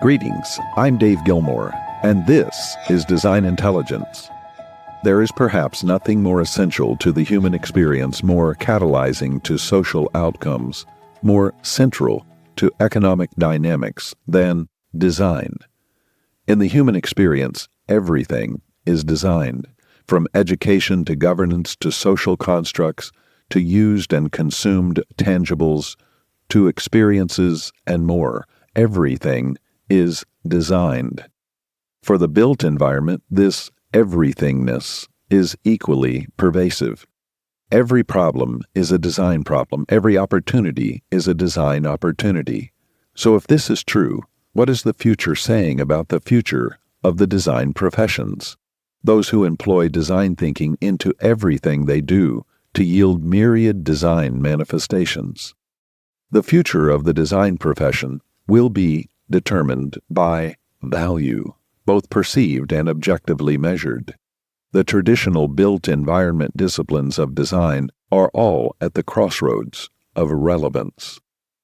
Greetings, I'm Dave Gilmore, and this is Design Intelligence. There is perhaps nothing more essential to the human experience, more catalyzing to social outcomes, more central to economic dynamics than design. In the human experience, everything is designed, from education to governance to social constructs to used and consumed tangibles to experiences and more. Everything is designed. For the built environment, this everythingness is equally pervasive. Every problem is a design problem. Every opportunity is a design opportunity. So if this is true, what is the future saying about the future of the design professions? Those who employ design thinking into everything they do to yield myriad design manifestations. The future of the design profession will be determined by value, both perceived and objectively measured. The traditional built environment disciplines of design are all at the crossroads of relevance.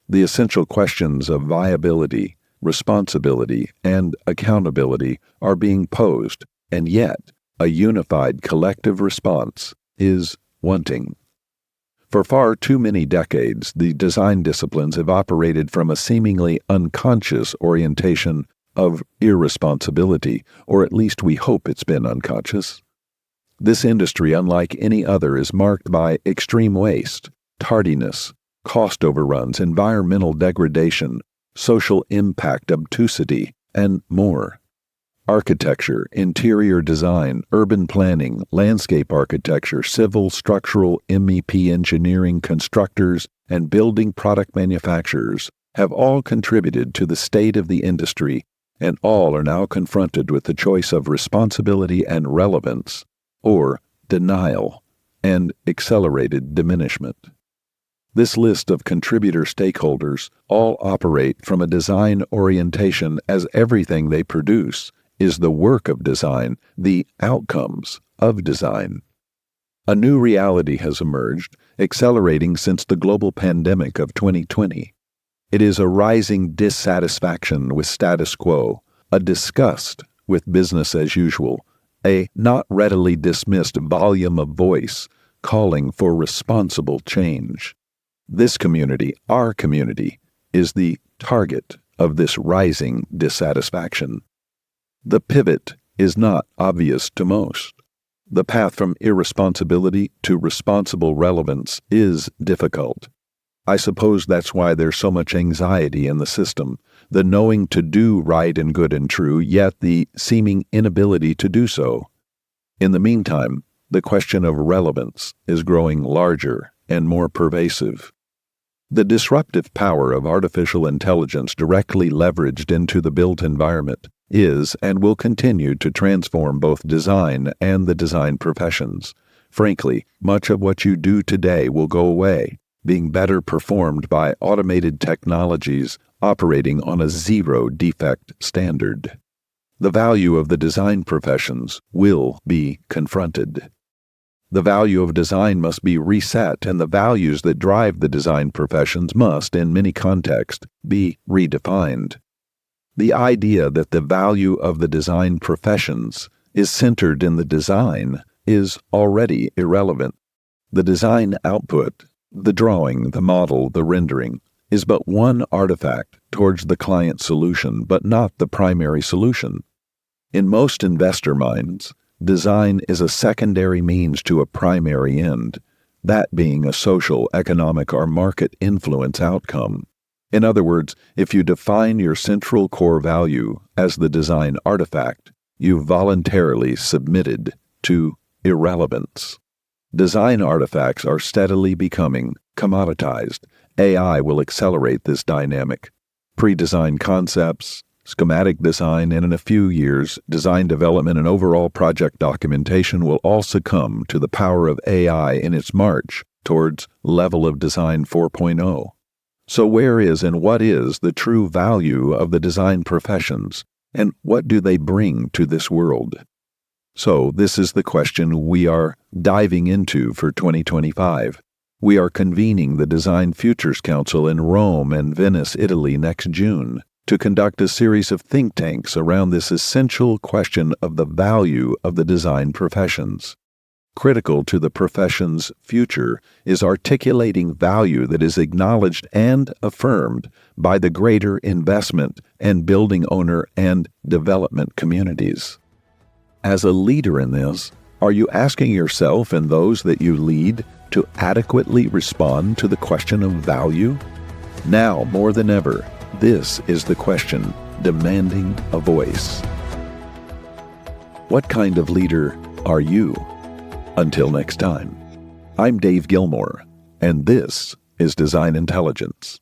The essential questions of viability, responsibility, and accountability are being posed, and yet a unified collective response is wanting. For far too many decades, the design disciplines have operated from a seemingly unconscious orientation of irresponsibility, or at least we hope it's been unconscious. This industry, unlike any other, is marked by extreme waste, tardiness, cost overruns, environmental degradation, social impact obtusity, and more. Architecture, interior design, urban planning, landscape architecture, civil, structural, MEP engineering, constructors, and building product manufacturers have all contributed to the state of the industry, and all are now confronted with the choice of responsibility and relevance, or denial and accelerated diminishment. This list of contributor stakeholders all operate from a design orientation, as everything they produce is the work of design, the outcomes of design. A new reality has emerged, accelerating since the global pandemic of 2020. It is a rising dissatisfaction with status quo, a disgust with business as usual, a not readily dismissed volume of voice calling for responsible change. This community, our community, is the target of this rising dissatisfaction. The pivot is not obvious to most. The path from irresponsibility to responsible relevance is difficult. I suppose that's why there's so much anxiety in the system, the knowing to do right and good and true, yet the seeming inability to do so. In the meantime, the question of relevance is growing larger and more pervasive. The disruptive power of artificial intelligence directly leveraged into the built environment is and will continue to transform both design and the design professions. Frankly, much of what you do today will go away, being better performed by automated technologies operating on a zero-defect standard. The value of the design professions will be confronted. The value of design must be reset, and the values that drive the design professions must, in many contexts, be redefined. The idea that the value of the design professions is centered in the design is already irrelevant. The design output, the drawing, the model, the rendering, is but one artifact towards the client solution, but not the primary solution. In most investor minds, design is a secondary means to a primary end, that being a social, economic, or market influence outcome. In other words, if you define your central core value as the design artifact, you voluntarily submitted to irrelevance. Design artifacts are steadily becoming commoditized. AI will accelerate this dynamic. Pre-designed concepts, schematic design, and in a few years, design development and overall project documentation will all succumb to the power of AI in its march towards level of design 4.0. So where is and what is the true value of the design professions, and what do they bring to this world? So this is the question we are diving into for 2025. We are convening the Design Futures Council in Rome and Venice, Italy next June. to conduct a series of think tanks around this essential question of the value of the design professions. Critical to the profession's future is articulating value that is acknowledged and affirmed by the greater investment and building owner and development communities. As a leader in this, are you asking yourself and those that you lead to adequately respond to the question of value? Now, more than ever, this is the question demanding a voice. What kind of leader are you? Until next time, I'm Dave Gilmore, and this is Design Intelligence.